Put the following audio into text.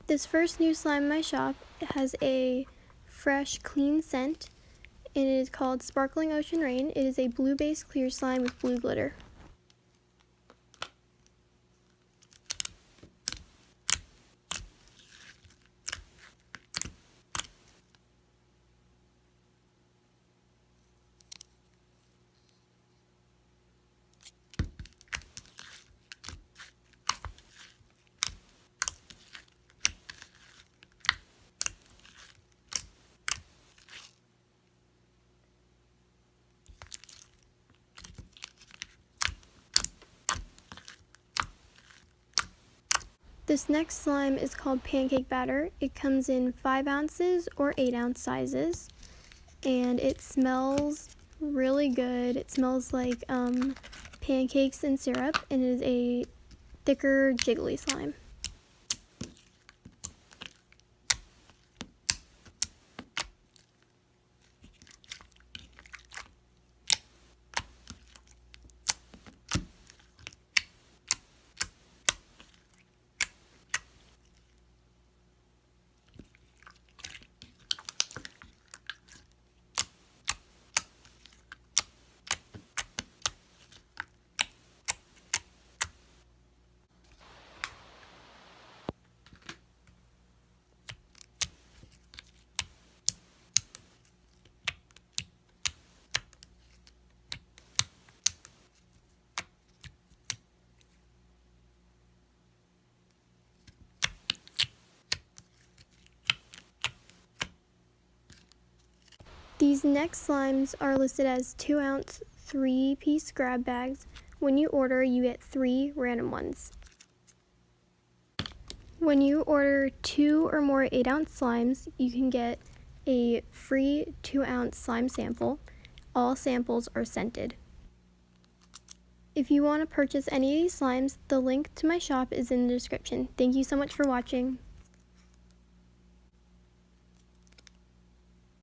This first new slime in my shop has a fresh, clean scent, and it is called Sparkling Ocean Rain. It is a blue-based clear slime with blue glitter. This next slime is called Pancake Batter. It comes in 5 ounces or 8 ounce sizes, and it smells really good. It smells like pancakes and syrup, and it is a thicker, jiggly slime. These next slimes are listed as 2 ounce 3-piece grab bags. When you order, you get 3 random ones. When you order 2 or more 8 ounce slimes, you can get a free 2 ounce slime sample. All samples are scented. If you want to purchase any of these slimes, the link to my shop is in the description. Thank you so much for watching.